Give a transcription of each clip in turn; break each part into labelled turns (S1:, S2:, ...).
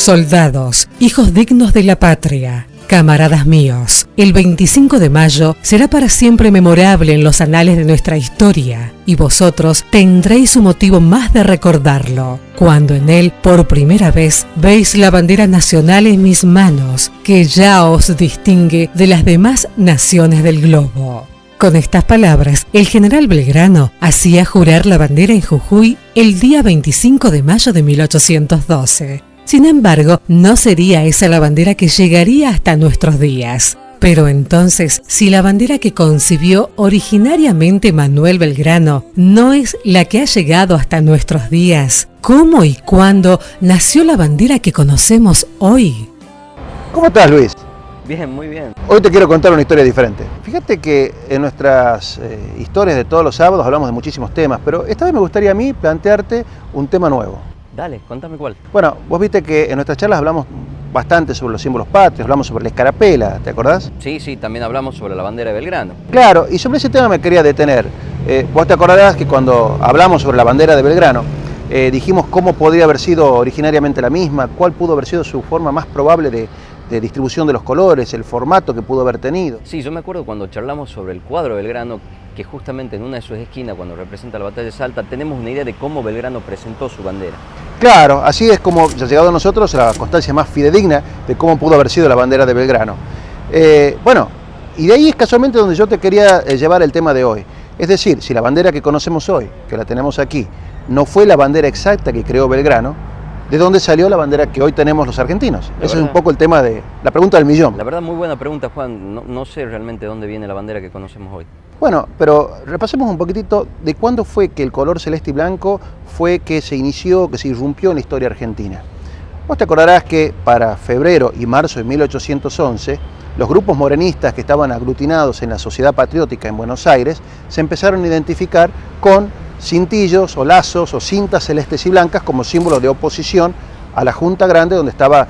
S1: soldados, hijos dignos de la patria, camaradas míos, el 25 de mayo será para siempre memorable en los anales de nuestra historia, y vosotros tendréis un motivo más de recordarlo, cuando en él, por primera vez, veis la bandera nacional en mis manos, que ya os distingue de las demás naciones del globo. Con estas palabras, el general Belgrano hacía jurar la bandera en Jujuy el día 25 de mayo de 1812. Sin embargo, no sería esa la bandera que llegaría hasta nuestros días. Pero entonces, si la bandera que concibió originariamente Manuel Belgrano no es la que ha llegado hasta nuestros días, ¿cómo y cuándo nació la bandera que conocemos hoy?
S2: ¿Cómo estás, Luis?
S3: Bien, muy bien.
S2: Hoy te quiero contar una historia diferente. Fíjate que en nuestras historias de todos los sábados hablamos de muchísimos temas, pero esta vez me gustaría a mí plantearte un tema nuevo.
S3: Dale, contame cuál.
S2: Bueno, vos viste que en nuestras charlas hablamos bastante sobre los símbolos patrios, hablamos sobre la escarapela, ¿te acordás?
S3: Sí, también hablamos sobre la bandera de Belgrano.
S2: Claro, y sobre ese tema me quería detener. Vos te acordarás que cuando hablamos sobre la bandera de Belgrano, dijimos cómo podría haber sido originariamente la misma, cuál pudo haber sido su forma más probable de distribución de los colores, el formato que pudo haber tenido.
S3: Sí, yo me acuerdo cuando charlamos sobre el cuadro de Belgrano, que justamente en una de sus esquinas, cuando representa la batalla de Salta, tenemos una idea de cómo Belgrano presentó su bandera. Claro,
S2: así es como ha llegado a nosotros la constancia más fidedigna de cómo pudo haber sido la bandera de Belgrano. Bueno, y de ahí es casualmente donde yo te quería llevar el tema de hoy. Es decir, si la bandera que conocemos hoy, que la tenemos aquí, no fue la bandera exacta que creó Belgrano, ¿de dónde salió la bandera que hoy tenemos los argentinos? Ese es un poco el tema de la pregunta del millón.
S3: La verdad, muy buena pregunta, Juan. No sé realmente dónde viene la bandera que conocemos hoy.
S2: Bueno, pero repasemos un poquitito de cuándo fue que el color celeste y blanco fue que se inició, que se irrumpió en la historia argentina. Vos te acordarás que para febrero y marzo de 1811, los grupos morenistas que estaban aglutinados en la Sociedad Patriótica en Buenos Aires se empezaron a identificar con cintillos o lazos o cintas celestes y blancas como símbolos de oposición a la Junta Grande, donde estaba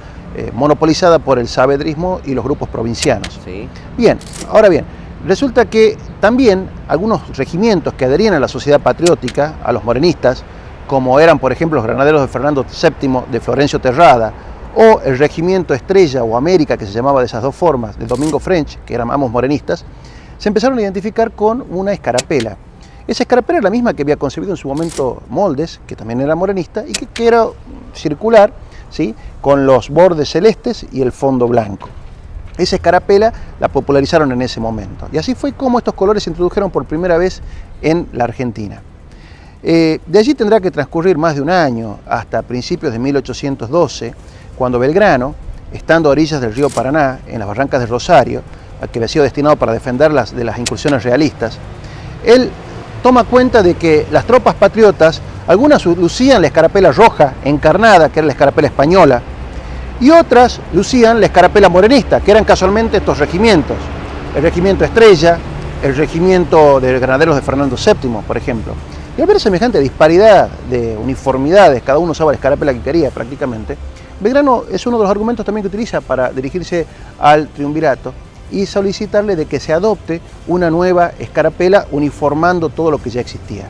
S2: monopolizada por el saavedrismo y los grupos provincianos.
S3: Sí.
S2: Bien, ahora bien, resulta que también algunos regimientos que adherían a la Sociedad Patriótica, a los morenistas, como eran por ejemplo los granaderos de Fernando VII de Florencio Terrada, o el regimiento Estrella o América, que se llamaba de esas dos formas, de Domingo French, que eran ambos morenistas, se empezaron a identificar con una escarapela. Esa escarapela era la misma que había concebido en su momento Moldes, que también era morenista, y que era circular, ¿sí?, con los bordes celestes y el fondo blanco. Esa escarapela la popularizaron en ese momento. Y así fue como estos colores se introdujeron por primera vez en la Argentina. De allí tendrá que transcurrir más de un año, hasta principios de 1812, cuando Belgrano, estando a orillas del río Paraná, en las barrancas de Rosario, que había sido destinado para defenderlas de las incursiones realistas, él toma cuenta de que las tropas patriotas, algunas lucían la escarapela roja encarnada, que era la escarapela española, y otras lucían la escarapela morenista, que eran casualmente estos regimientos, el regimiento Estrella, el regimiento de granaderos de Fernando VII, por ejemplo. Y al ver semejante disparidad de uniformidades, cada uno usaba la escarapela que quería prácticamente, Belgrano es uno de los argumentos también que utiliza para dirigirse al triunvirato y solicitarle de que se adopte una nueva escarapela uniformando todo lo que ya existía.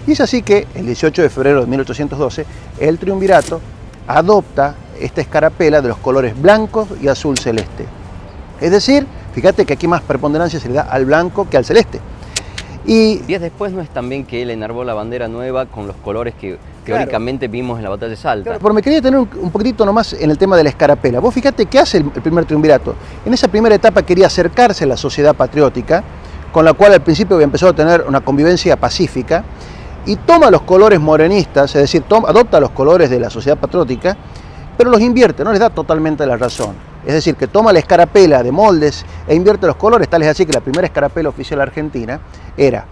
S2: Y es así que el 18 de febrero de 1812 el triunvirato adopta esta escarapela de los colores blancos y azul celeste. Es decir, fíjate que aquí más preponderancia se le da al blanco que al celeste.
S3: Y días después no es también que él enarboló la bandera nueva con los colores que teóricamente vimos en la batalla de Salta.
S2: Claro, pero me quería tener un poquitito nomás en el tema de la escarapela. Vos fíjate qué hace el primer triunvirato. En esa primera etapa quería acercarse a la Sociedad Patriótica, con la cual al principio había empezado a tener una convivencia pacífica, y toma los colores morenistas, es decir, adopta los colores de la Sociedad Patriótica, pero los invierte, no les da totalmente la razón. Es decir, que toma la escarapela de Moldes e invierte los colores, tal es así que la primera escarapela oficial argentina era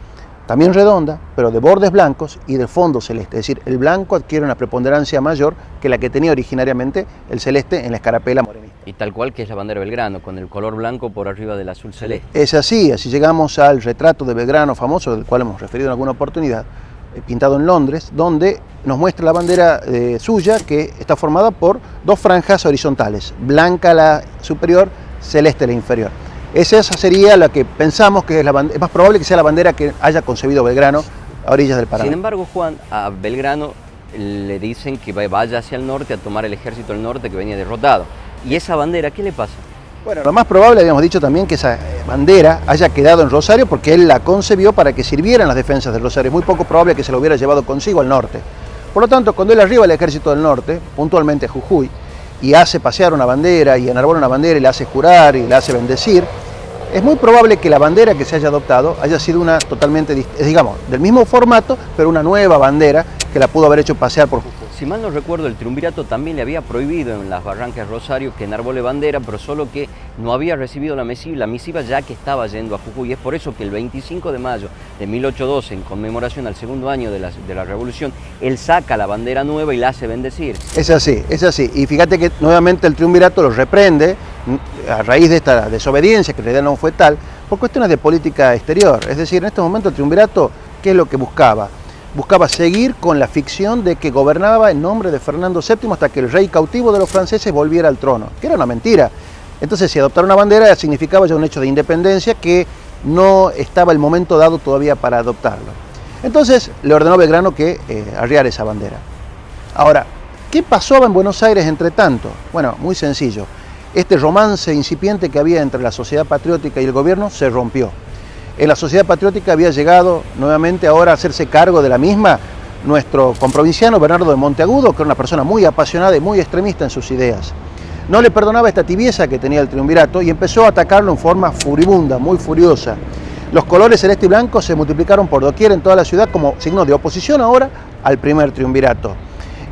S2: también redonda, pero de bordes blancos y de fondo celeste. Es decir, el blanco adquiere una preponderancia mayor que la que tenía originariamente el celeste en la escarapela morenista.
S3: Y tal cual que es la bandera de Belgrano, con el color blanco por arriba del azul celeste.
S2: Es así llegamos al retrato de Belgrano famoso, del cual hemos referido en alguna oportunidad, pintado en Londres, donde nos muestra la bandera suya, que está formada por dos franjas horizontales, blanca la superior, celeste la inferior. Esa sería la que pensamos que es es más probable que sea la bandera que haya concebido Belgrano a orillas del Paraná.
S3: Sin embargo, Juan, a Belgrano le dicen que vaya hacia el norte a tomar el ejército del norte que venía derrotado. ¿Y esa bandera qué le pasa?
S2: Bueno, lo más probable, habíamos dicho también, que esa bandera haya quedado en Rosario porque él la concebió para que sirviera en las defensas de Rosario. Es muy poco probable que se lo hubiera llevado consigo al norte. Por lo tanto, cuando él arriba el ejército del norte, puntualmente a Jujuy, y hace pasear una bandera y enarbola una bandera y la hace jurar y la hace bendecir, es muy probable que la bandera que se haya adoptado haya sido una totalmente, digamos, del mismo formato, pero una nueva bandera que la pudo haber hecho pasear por Jujuy.
S3: Si mal no recuerdo, el triunvirato también le había prohibido en las barrancas de Rosario que enarbole bandera, pero solo que no había recibido la misiva ya que estaba yendo a Jujuy. Y es por eso que el 25 de mayo de 1812, en conmemoración al segundo año de la Revolución, él saca la bandera nueva y la hace bendecir.
S2: Es así, es así. Y fíjate que nuevamente el triunvirato lo reprende a raíz de esta desobediencia, que en realidad no fue tal, por cuestiones de política exterior. Es decir, en este momento el triunvirato, ¿qué es lo que buscaba? Buscaba seguir con la ficción de que gobernaba en nombre de Fernando VII hasta que el rey cautivo de los franceses volviera al trono, que era una mentira. Entonces, si adoptar una bandera significaba ya un hecho de independencia que no estaba el momento dado todavía para adoptarlo. Entonces, le ordenó a Belgrano que arriara esa bandera. Ahora, ¿qué pasaba en Buenos Aires entre tanto? Bueno, muy sencillo. Este romance incipiente que había entre la sociedad patriótica y el gobierno se rompió. En la sociedad patriótica había llegado nuevamente ahora a hacerse cargo de la misma nuestro comprovinciano Bernardo de Monteagudo, que era una persona muy apasionada y muy extremista en sus ideas. No le perdonaba esta tibieza que tenía el triunvirato y empezó a atacarlo en forma furibunda, muy furiosa. Los colores celeste y blanco se multiplicaron por doquier en toda la ciudad como signo de oposición ahora al primer triunvirato.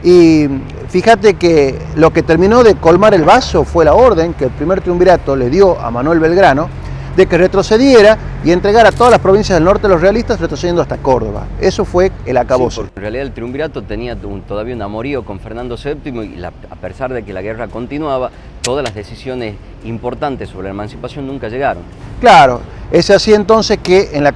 S2: Y fíjate que lo que terminó de colmar el vaso fue la orden que el primer triunvirato le dio a Manuel Belgrano de que retrocediera y entregara a todas las provincias del norte de los realistas, retrocediendo hasta Córdoba. Eso fue el acabose.
S3: Sí, en realidad el triunvirato tenía todavía un amorío con Fernando VII y a pesar de que la guerra continuaba, todas las decisiones importantes sobre la emancipación nunca llegaron.
S2: Claro, es así entonces que en la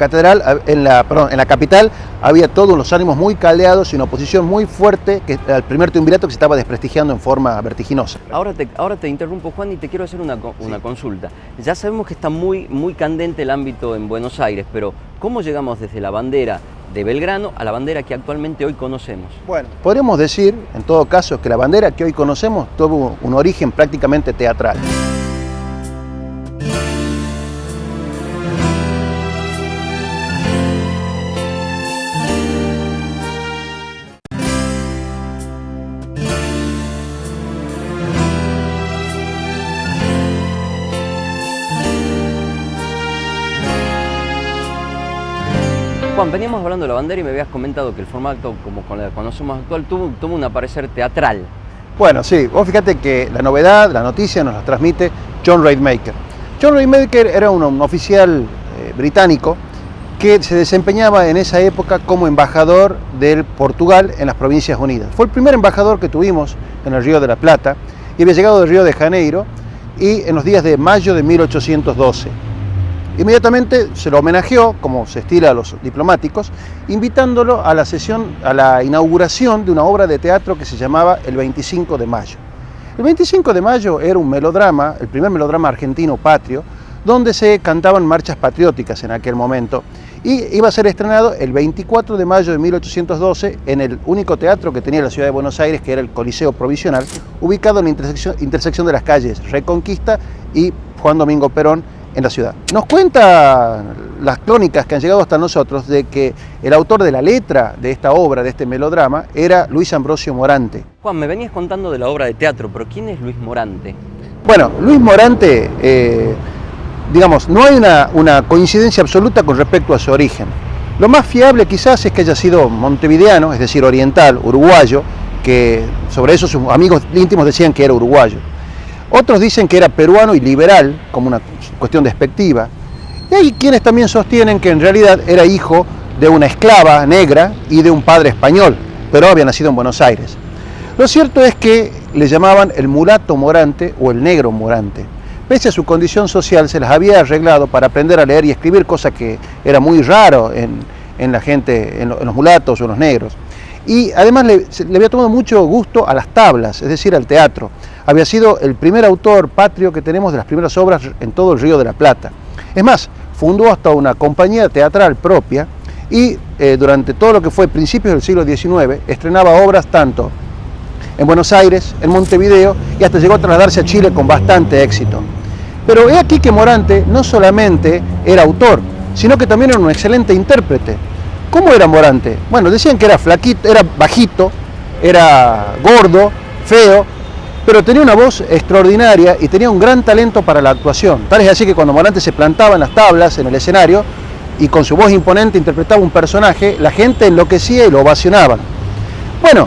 S2: capital había todos los ánimos muy caldeados y una oposición muy fuerte al primer triunvirato que se estaba desprestigiando en forma vertiginosa.
S3: Ahora te interrumpo, Juan, y te quiero hacer una consulta. Ya sabemos que está muy candente el ámbito en Buenos Aires, pero ¿cómo llegamos desde la bandera de Belgrano a la bandera que actualmente hoy conocemos?
S2: Bueno, podríamos decir, en todo caso, que la bandera que hoy conocemos tuvo un origen prácticamente teatral.
S3: Juan, veníamos hablando de la bandera y me habías comentado que el formato, como con la que conocemos actual, tuvo un aparecer teatral.
S2: Bueno, sí, vos fíjate que la novedad, la noticia nos la transmite John Rademacher. John Rademacher era un oficial británico que se desempeñaba en esa época como embajador del Portugal en las Provincias Unidas. Fue el primer embajador que tuvimos en el Río de la Plata y había llegado del Río de Janeiro y en los días de mayo de 1812. Inmediatamente se lo homenajeó, como se estila a los diplomáticos, invitándolo a la inauguración de una obra de teatro que se llamaba El 25 de Mayo. El 25 de Mayo era un melodrama, el primer melodrama argentino patrio, donde se cantaban marchas patrióticas en aquel momento, y iba a ser estrenado el 24 de mayo de 1812 en el único teatro que tenía la ciudad de Buenos Aires, que era el Coliseo Provisional, ubicado en la intersección de las calles Reconquista y Juan Domingo Perón, en la ciudad. Nos cuenta las crónicas que han llegado hasta nosotros de que el autor de la letra de esta obra, de este melodrama, era Luis Ambrosio Morante.
S3: Juan, me venías contando de la obra de teatro, pero ¿quién es Luis Morante?
S2: Bueno, Luis Morante, digamos, no hay una coincidencia absoluta con respecto a su origen. Lo más fiable quizás es que haya sido montevideano, es decir, oriental, uruguayo, que sobre eso sus amigos íntimos decían que era uruguayo. Otros dicen que era peruano y liberal, como una cuestión despectiva. Y hay quienes también sostienen que en realidad era hijo de una esclava negra y de un padre español, pero había nacido en Buenos Aires. Lo cierto es que le llamaban el mulato Morante o el negro Morante. Pese a su condición social, se las había arreglado para aprender a leer y escribir, cosa que era muy raro en la gente, en los mulatos o en los negros. Y además le había tomado mucho gusto a las tablas, es decir, al teatro. Había sido el primer autor patrio que tenemos de las primeras obras en todo el Río de la Plata. Es más, fundó hasta una compañía teatral propia y durante todo lo que fue principios del siglo XIX estrenaba obras tanto en Buenos Aires, en Montevideo y hasta llegó a trasladarse a Chile con bastante éxito. Pero he aquí que Morante no solamente era autor, sino que también era un excelente intérprete. ¿Cómo era Morante? Bueno, decían que era flaquito, era bajito, era gordo, feo, pero tenía una voz extraordinaria y tenía un gran talento para la actuación. Tal es así que cuando Morante se plantaba en las tablas, en el escenario, y con su voz imponente interpretaba un personaje, la gente enloquecía y lo ovacionaban. Bueno,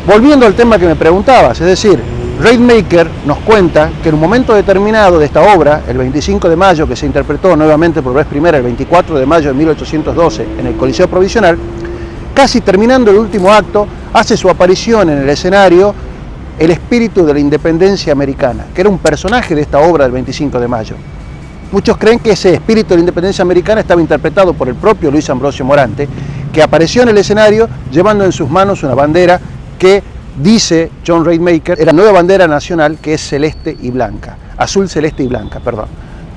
S2: volviendo al tema que me preguntabas, es decir, Rademacher nos cuenta que en un momento determinado de esta obra, el 25 de mayo, que se interpretó nuevamente por vez primera el 24 de mayo de 1812 en el Coliseo Provisional, casi terminando el último acto, hace su aparición en el escenario el espíritu de la independencia americana, que era un personaje de esta obra del 25 de mayo. Muchos creen que ese espíritu de la independencia americana estaba interpretado por el propio Luis Ambrosio Morante, que apareció en el escenario llevando en sus manos una bandera que dice John Rademacher, es la nueva bandera nacional, que es celeste y blanca, azul, celeste y blanca, perdón.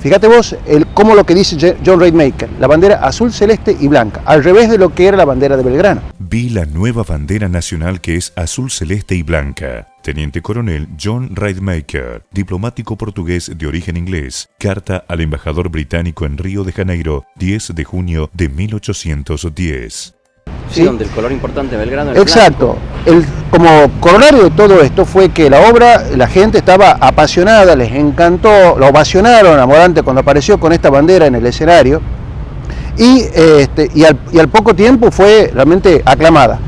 S2: Fíjate vos cómo lo que dice John Rademacher, la bandera azul, celeste y blanca, al revés de lo que era la bandera de Belgrano.
S4: Vi la nueva bandera nacional que es azul, celeste y blanca. Teniente Coronel John Rademacher, diplomático portugués de origen inglés. Carta al embajador británico en Río de Janeiro, 10 de junio de 1810.
S3: Sí, donde el color importante de Belgrano es
S2: exacto. Como corolario de todo esto fue que la obra, la gente estaba apasionada, les encantó, lo ovacionaron a Morante cuando apareció con esta bandera en el escenario y al poco tiempo fue realmente aclamada.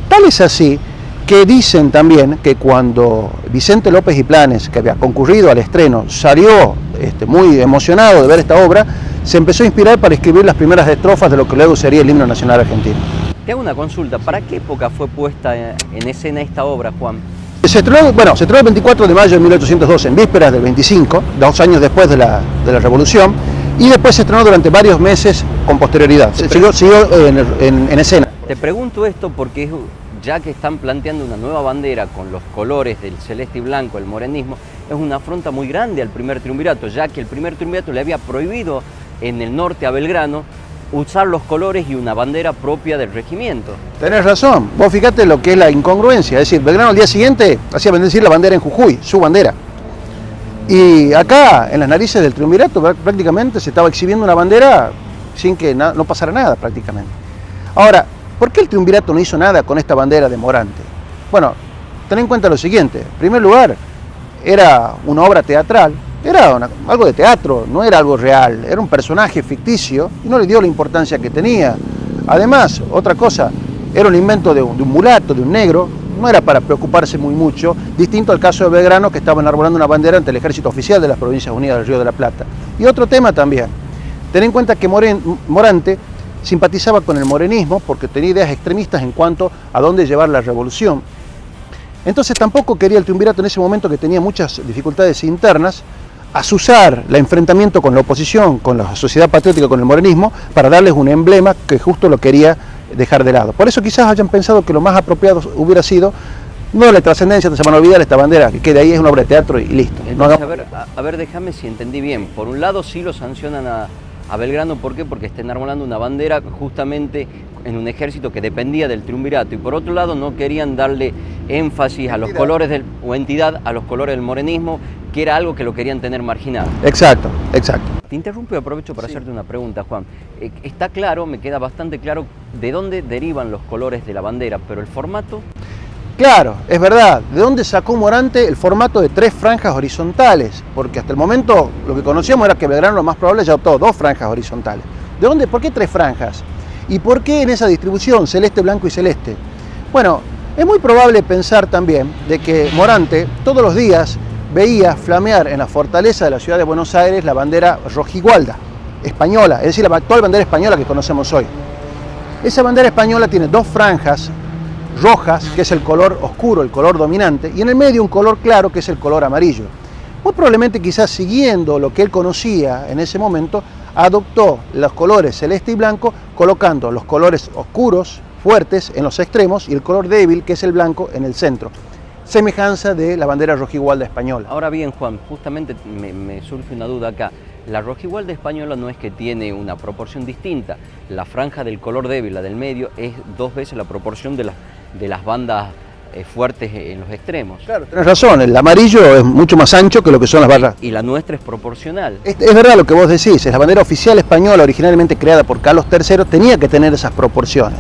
S2: Tal es así que dicen también que cuando Vicente López y Planes, que había concurrido al estreno, salió muy emocionado de ver esta obra, se empezó a inspirar para escribir las primeras estrofas de lo que luego sería el himno nacional argentino.
S3: Te hago una consulta, ¿para qué época fue puesta en escena esta obra, Juan?
S2: Se estrenó el 24 de mayo de 1812, en vísperas del 25, 2 años después de la Revolución, y después se estrenó durante varios meses con posterioridad. Siguió en escena.
S3: Te pregunto esto porque ya que están planteando una nueva bandera con los colores del celeste y blanco, el morenismo, es una afronta muy grande al primer triunvirato, ya que el primer triunvirato le había prohibido en el norte a Belgrano usar los colores y una bandera propia del regimiento.
S2: Tenés razón, vos fíjate lo que es la incongruencia, es decir, Belgrano al día siguiente hacía bendecir la bandera en Jujuy, su bandera. Y acá, en las narices del triunvirato, prácticamente se estaba exhibiendo una bandera sin que no pasara nada prácticamente. Ahora, ¿por qué el triunvirato no hizo nada con esta bandera de Morante? Bueno, ten en cuenta lo siguiente, en primer lugar, era una obra teatral, era algo de teatro, no era algo real, era un personaje ficticio y no le dio la importancia que tenía. Además, otra cosa, era un invento de un mulato, de un negro, no era para preocuparse muy mucho, distinto al caso de Belgrano, que estaba enarbolando una bandera ante el ejército oficial de las Provincias Unidas del Río de la Plata. Y otro tema también, ten en cuenta que Morante simpatizaba con el morenismo porque tenía ideas extremistas en cuanto a dónde llevar la revolución. Entonces tampoco quería el triunvirato en ese momento, que tenía muchas dificultades internas, azuzar el enfrentamiento con la oposición, con la sociedad patriótica, con el morenismo, para darles un emblema que justo lo quería dejar de lado. Por eso quizás hayan pensado que lo más apropiado hubiera sido no darle trascendencia, se van a olvidar esta bandera, que quede ahí, es una obra de teatro y listo.
S3: Entonces, a ver, déjame si entendí bien. Por un lado sí lo sancionan a Belgrano, ¿por qué? Porque está enarbolando una bandera justamente en un ejército que dependía del triunvirato, y por otro lado no querían darle énfasis a los colores o entidad a los colores del morenismo, que era algo que lo querían tener marginado.
S2: Exacto, exacto.
S3: Te interrumpo y aprovecho para hacerte una pregunta, Juan. Está claro, me queda bastante claro de dónde derivan los colores de la bandera, pero el formato...
S2: Claro, es verdad. ¿De dónde sacó Morante el formato de 3 franjas horizontales? Porque hasta el momento lo que conocíamos era que Belgrano lo más probable ya optó 2 franjas horizontales. ¿De dónde? ¿Por qué 3 franjas? ¿Y por qué en esa distribución celeste, blanco y celeste? Bueno, es muy probable pensar también de que Morante todos los días veía flamear en la fortaleza de la ciudad de Buenos Aires la bandera rojigualda, española, es decir, la actual bandera española que conocemos hoy. Esa bandera española tiene 2 franjas rojas, que es el color oscuro, el color dominante, y en el medio un color claro, que es el color amarillo. Muy probablemente, quizás siguiendo lo que él conocía en ese momento, adoptó los colores celeste y blanco, colocando los colores oscuros, fuertes, en los extremos, y el color débil, que es el blanco, en el centro. semejanza de la bandera rojigualda española.
S3: Ahora bien, Juan, justamente me surge una duda acá. La rojigualda española no es que tiene una proporción distinta. La franja del color débil, la del medio, es 2 veces la proporción de las bandas fuertes en los extremos.
S2: Claro, tenés razón, el amarillo es mucho más ancho que lo que son las barras.
S3: Y la nuestra es proporcional.
S2: Es verdad lo que vos decís, es la bandera oficial española originalmente creada por Carlos III, tenía que tener esas proporciones.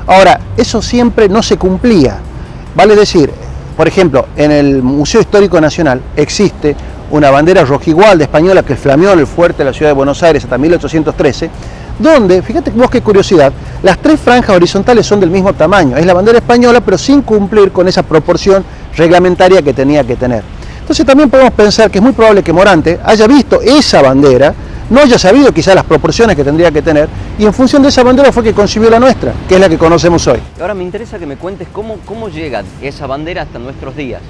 S2: Ahora, eso siempre no se cumplía. Vale decir, por ejemplo, en el Museo Histórico Nacional existe una bandera rojigualda española que flameó en el fuerte de la ciudad de Buenos Aires hasta 1813, donde, fíjate vos qué curiosidad, las 3 franjas horizontales son del mismo tamaño, es la bandera española pero sin cumplir con esa proporción reglamentaria que tenía que tener. Entonces también podemos pensar que es muy probable que Morante haya visto esa bandera, no haya sabido quizás las proporciones que tendría que tener, y en función de esa bandera fue que concibió la nuestra, que es la que conocemos hoy.
S3: Ahora me interesa que me cuentes cómo llega esa bandera hasta nuestros días.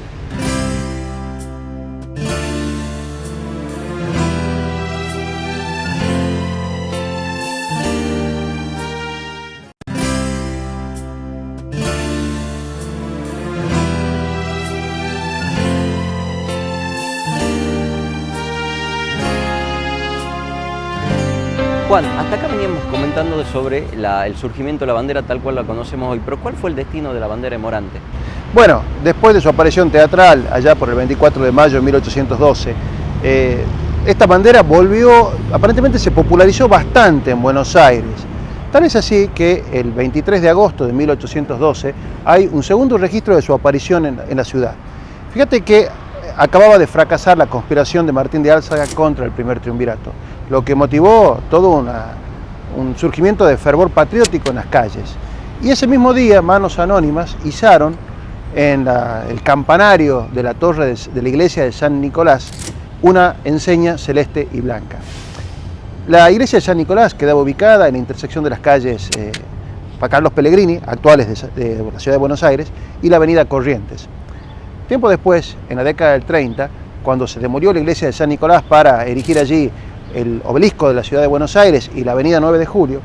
S3: Juan, hasta acá veníamos comentando sobre el surgimiento de la bandera tal cual la conocemos hoy, pero ¿cuál fue el destino de la bandera de Morante?
S2: Bueno, después de su aparición teatral, allá por el 24 de mayo de 1812, esta bandera volvió, aparentemente se popularizó bastante en Buenos Aires. Tal es así que el 23 de agosto de 1812 hay un segundo registro de su aparición en la ciudad. Fíjate que acababa de fracasar la conspiración de Martín de Álzaga contra el primer triunvirato, lo que motivó todo un surgimiento de fervor patriótico en las calles. Y ese mismo día, manos anónimas izaron en el campanario de la torre de la iglesia de San Nicolás una enseña celeste y blanca. La iglesia de San Nicolás quedaba ubicada en la intersección de las calles Carlos Pellegrini, actuales de la ciudad de Buenos Aires, y la avenida Corrientes. Tiempo después, en la década del 30, cuando se demolió la iglesia de San Nicolás para erigir allí el obelisco de la ciudad de Buenos Aires y la avenida 9 de Julio,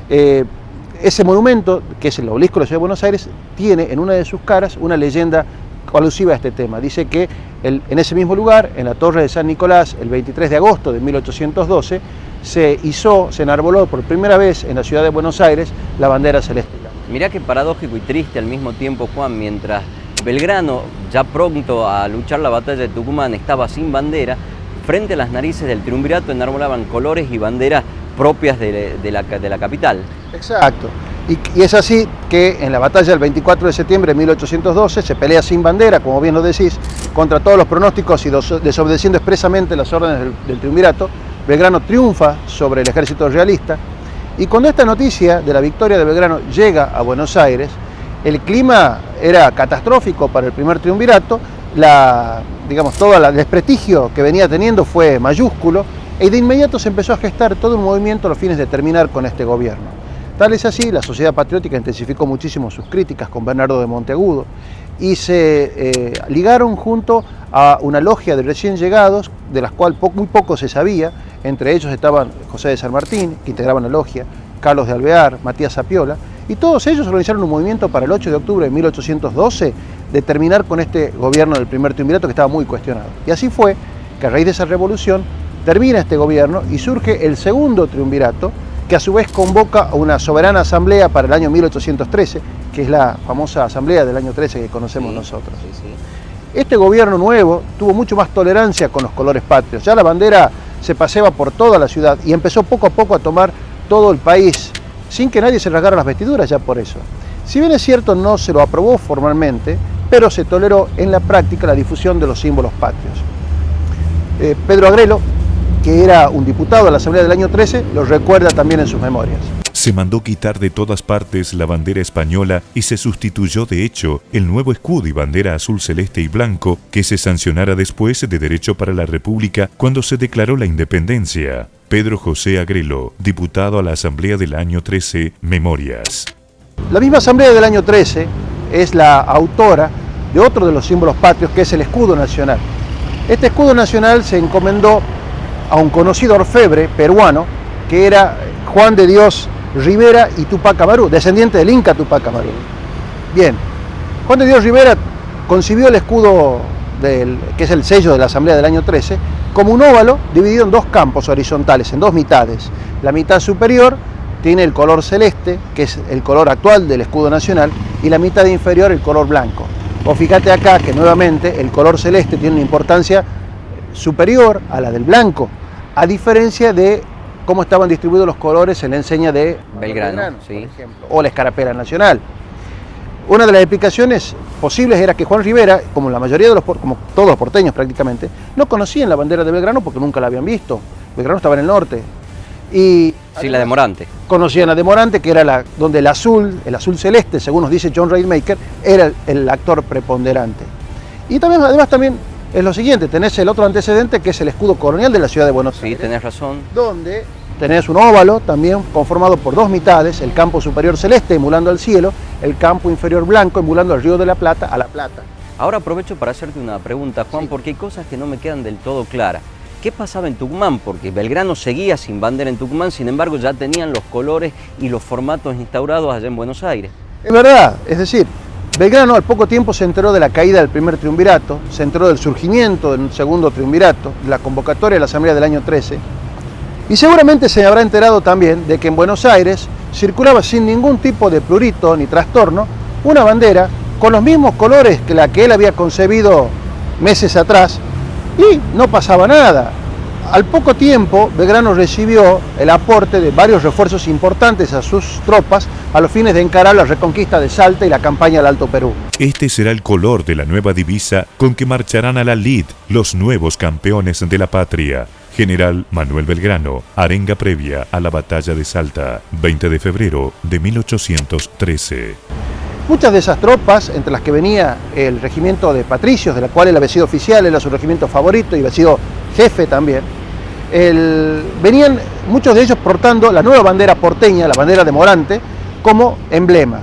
S2: ese monumento, que es el obelisco de la ciudad de Buenos Aires, tiene en una de sus caras una leyenda alusiva a este tema. Dice que en ese mismo lugar, en la torre de San Nicolás, el 23 de agosto de 1812, se enarboló por primera vez en la ciudad de Buenos Aires la bandera celeste.
S3: Mirá qué paradójico y triste al mismo tiempo, Juan, mientras Belgrano, ya pronto a luchar la batalla de Tucumán, estaba sin bandera, frente a las narices del triunvirato enarbolaban colores y banderas propias de la capital. Exacto.
S2: Y es así que en la batalla del 24 de septiembre de 1812 se pelea sin bandera, como bien lo decís, contra todos los pronósticos y desobedeciendo expresamente las órdenes del triunvirato. Belgrano triunfa sobre el ejército realista, y cuando esta noticia de la victoria de Belgrano llega a Buenos Aires, el clima era catastrófico para el primer triunvirato, todo el desprestigio que venía teniendo fue mayúsculo, y de inmediato se empezó a gestar todo un movimiento a los fines de terminar con este gobierno. Tal es así, la sociedad patriótica intensificó muchísimo sus críticas con Bernardo de Monteagudo y se ligaron junto a una logia de recién llegados, de las cuales muy poco se sabía. Entre ellos estaban José de San Martín, que integraban la logia, Carlos de Alvear, Matías Zapiola, y todos ellos organizaron un movimiento para el 8 de octubre de 1812 de terminar con este gobierno del primer triunvirato que estaba muy cuestionado. Y así fue que a raíz de esa revolución termina este gobierno y surge el segundo triunvirato, que a su vez convoca a una soberana asamblea para el año 1813, que es la famosa asamblea del año 13 que conocemos nosotros. Este gobierno nuevo tuvo mucho más tolerancia con los colores patrios. Ya la bandera se paseaba por toda la ciudad y empezó poco a poco a tomar todo el país, sin que nadie se rasgara las vestiduras ya por eso. Si bien es cierto, no se lo aprobó formalmente, pero se toleró en la práctica la difusión de los símbolos patrios. Pedro Agrelo, que era un diputado de la Asamblea del año 13, lo recuerda también en sus memorias.
S4: Se mandó quitar de todas partes la bandera española y se sustituyó de hecho el nuevo escudo y bandera azul celeste y blanco que se sancionara después de Derecho para la República cuando se declaró la independencia. Pedro José Agrelo, diputado a la Asamblea del año 13, Memorias.
S2: La misma Asamblea del año 13 es la autora de otro de los símbolos patrios, que es el escudo nacional. Este escudo nacional se encomendó a un conocido orfebre peruano que era Juan de Dios Rivera y Tupac Amaru, descendiente del Inca Tupac Amaru. Bien, Juan de Dios Rivera concibió el escudo, que es el sello de la Asamblea del año 13, como un óvalo dividido en dos campos horizontales, en dos mitades. La mitad superior tiene el color celeste, que es el color actual del escudo nacional, y la mitad inferior el color blanco. O fíjate acá que nuevamente el color celeste tiene una importancia superior a la del blanco, a diferencia de cómo estaban distribuidos los colores en la enseña de
S3: Belgrano, sí,
S2: por ejemplo, o la escarapela nacional. Una de las explicaciones posibles era que Juan Rivera, como la mayoría de como todos los porteños prácticamente, no conocían la bandera de Belgrano porque nunca la habían visto. Belgrano estaba en el norte. Y
S3: sí, la de Morante.
S2: Conocían la de Morante, que era donde el azul celeste, según nos dice John Rademacher, era el actor preponderante. Y también, además también es lo siguiente, tenés el otro antecedente que es el escudo colonial de la ciudad de Buenos Aires.
S3: Sí, tenés razón.
S2: Donde tenés un óvalo también conformado por dos mitades, el campo superior celeste emulando al cielo, el campo inferior blanco emulando al Río de la Plata a La Plata.
S3: Ahora aprovecho para hacerte una pregunta, Juan, sí, porque hay cosas que no me quedan del todo claras. ¿Qué pasaba en Tucumán? Porque Belgrano seguía sin bandera en Tucumán, sin embargo ya tenían los colores y los formatos instaurados allá en Buenos Aires.
S2: Es verdad, es decir, Belgrano al poco tiempo se enteró de la caída del primer triunvirato, se enteró del surgimiento del segundo triunvirato, de la convocatoria de la Asamblea del año 13, y seguramente se habrá enterado también de que en Buenos Aires circulaba sin ningún tipo de prurito ni trastorno una bandera con los mismos colores que la que él había concebido meses atrás, y no pasaba nada. Al poco tiempo, Belgrano recibió el aporte de varios refuerzos importantes a sus tropas a los fines de encarar la reconquista de Salta y la campaña del Alto Perú.
S4: Este será el color de la nueva divisa con que marcharán a la lid los nuevos campeones de la patria. General Manuel Belgrano, arenga previa a la batalla de Salta, 20 de febrero de 1813.
S2: Muchas de esas tropas, entre las que venía el regimiento de patricios, de la cual él había sido oficial, era su regimiento favorito y había sido jefe también, venían muchos de ellos portando la nueva bandera porteña, la bandera de Morante, como emblema.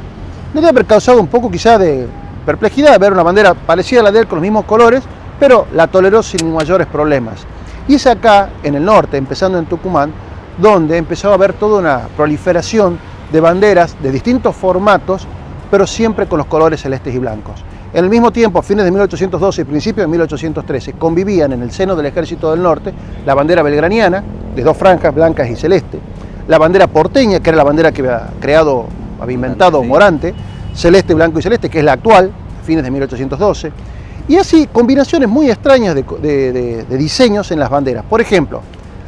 S2: No debe haber causado un poco quizá de perplejidad ver una bandera parecida a la de él con los mismos colores, pero la toleró sin mayores problemas. Y es acá, en el norte, empezando en Tucumán, donde empezó a haber toda una proliferación de banderas de distintos formatos, pero siempre con los colores celestes y blancos. En el mismo tiempo, a fines de 1812 y principios de 1813, convivían en el seno del Ejército del Norte la bandera belgraniana, de dos franjas blancas y celeste, la bandera porteña, que era la bandera que había inventado Morante, celeste, blanco y celeste, que es la actual, a fines de 1812, y así combinaciones muy extrañas de diseños en las banderas. Por ejemplo,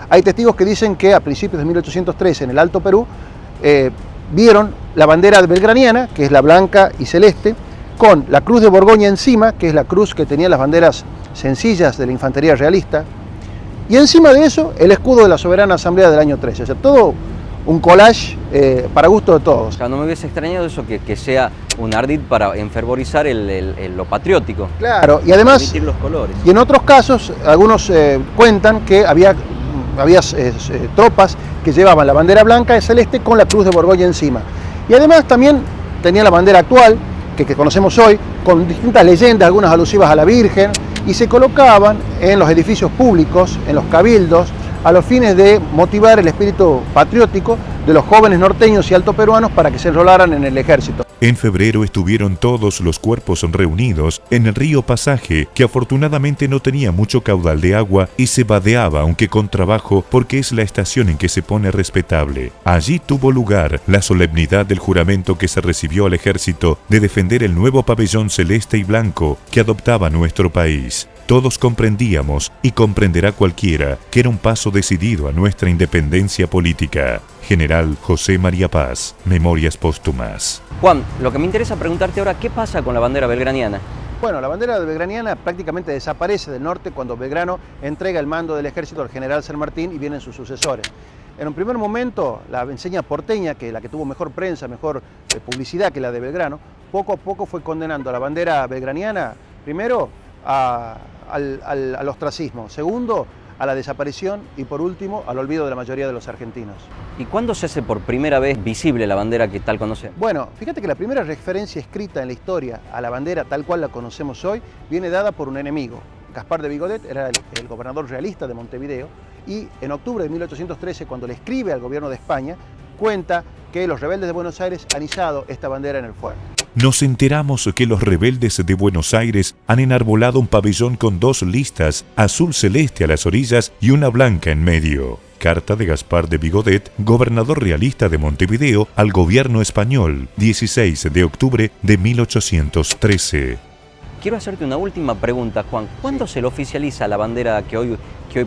S2: hay testigos que dicen que a principios de 1813 en el Alto Perú vieron la bandera belgraniana, que es la blanca y celeste, con la cruz de Borgoña encima, que es la cruz que tenían las banderas sencillas de la infantería realista, y encima de eso el escudo de la Soberana Asamblea del año 13. O sea, todo un collage para gusto de todos.
S3: O sea, no me hubiese extrañado eso, que sea un ardid para enfervorizar lo patriótico.
S2: Claro, y además,
S3: emitir los colores.
S2: Y en otros casos, algunos cuentan que había tropas que llevaban la bandera blanca y celeste con la cruz de Borgoña encima. Y además también tenía la bandera actual, que conocemos hoy, con distintas leyendas, algunas alusivas a la Virgen, y se colocaban en los edificios públicos, en los cabildos, a los fines de motivar el espíritu patriótico de los jóvenes norteños y altoperuanos para que se enrolaran en el ejército.
S4: En febrero estuvieron todos los cuerpos reunidos en el río Pasaje, que afortunadamente no tenía mucho caudal de agua y se vadeaba, aunque con trabajo, porque es la estación en que se pone respetable. Allí tuvo lugar la solemnidad del juramento que se recibió al ejército de defender el nuevo pabellón celeste y blanco que adoptaba nuestro país. Todos comprendíamos, y comprenderá cualquiera, que era un paso decidido a nuestra independencia política. General José María Paz, Memorias Póstumas.
S3: Juan, lo que me interesa preguntarte ahora, ¿qué pasa con la bandera belgraniana?
S2: Bueno, la bandera belgraniana prácticamente desaparece del norte cuando Belgrano entrega el mando del ejército al general San Martín y vienen sus sucesores. En un primer momento, la enseña porteña, que es la que tuvo mejor prensa, mejor publicidad que la de Belgrano, poco a poco fue condenando a la bandera belgraniana, primero, al ostracismo, segundo, a la desaparición y por último, al olvido de la mayoría de los argentinos.
S3: ¿Y cuándo se hace por primera vez visible la bandera que tal conocemos?
S2: Bueno, fíjate que la primera referencia escrita en la historia a la bandera tal cual la conocemos hoy viene dada por un enemigo. Gaspar de Vigodet era el gobernador realista de Montevideo y en octubre de 1813, cuando le escribe al gobierno de España, cuenta que los rebeldes de Buenos Aires han izado esta bandera en el fuego.
S4: nos enteramos que los rebeldes de Buenos Aires han enarbolado un pabellón con 2 listas, azul celeste a las orillas y una blanca en medio. Carta de Gaspar de Vigodet, gobernador realista de Montevideo, al gobierno español, 16 de octubre de 1813.
S3: Quiero hacerte una última pregunta, Juan. ¿Cuándo se le oficializa la bandera que hoy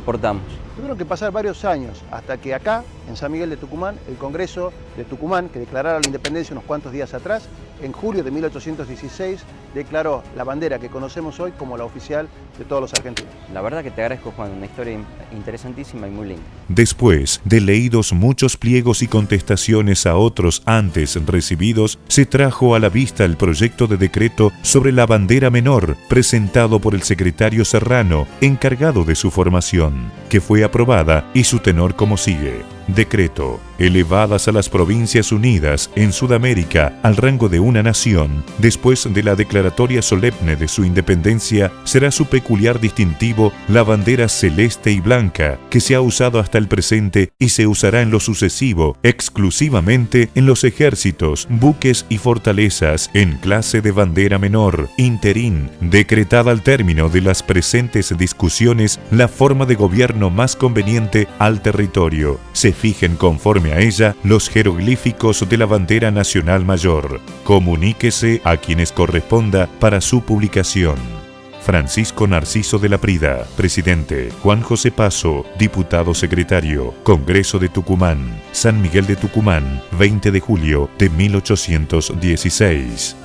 S3: portamos?
S2: Tuvieron que pasar varios años hasta que acá, en San Miguel de Tucumán, el Congreso de Tucumán, que declarara la independencia unos cuantos días atrás, en julio de 1816, declaró la bandera que conocemos hoy como la oficial de todos los argentinos.
S3: La verdad que te agradezco, Juan, una historia interesantísima y muy linda.
S4: Después de leídos muchos pliegos y contestaciones a otros antes recibidos, se trajo a la vista el proyecto de decreto sobre la bandera menor, presentado por el secretario Serrano, encargado de su formación, que fue aprobada y su tenor como sigue. Decreto. Elevadas a las Provincias Unidas en Sudamérica al rango de una nación, después de la declaratoria solemne de su independencia, será su peculiar distintivo la bandera celeste y blanca, que se ha usado hasta el presente y se usará en lo sucesivo, exclusivamente en los ejércitos, buques y fortalezas, en clase de bandera menor, interín, decretada al término de las presentes discusiones la forma de gobierno más conveniente al territorio. Se fijen conforme a ella los jeroglíficos de la bandera nacional mayor. Comuníquese a quienes corresponda para su publicación. Francisco Narciso de la Prida, presidente. Juan José Paso, diputado secretario. Congreso de Tucumán, San Miguel de Tucumán, 20 de julio de 1816.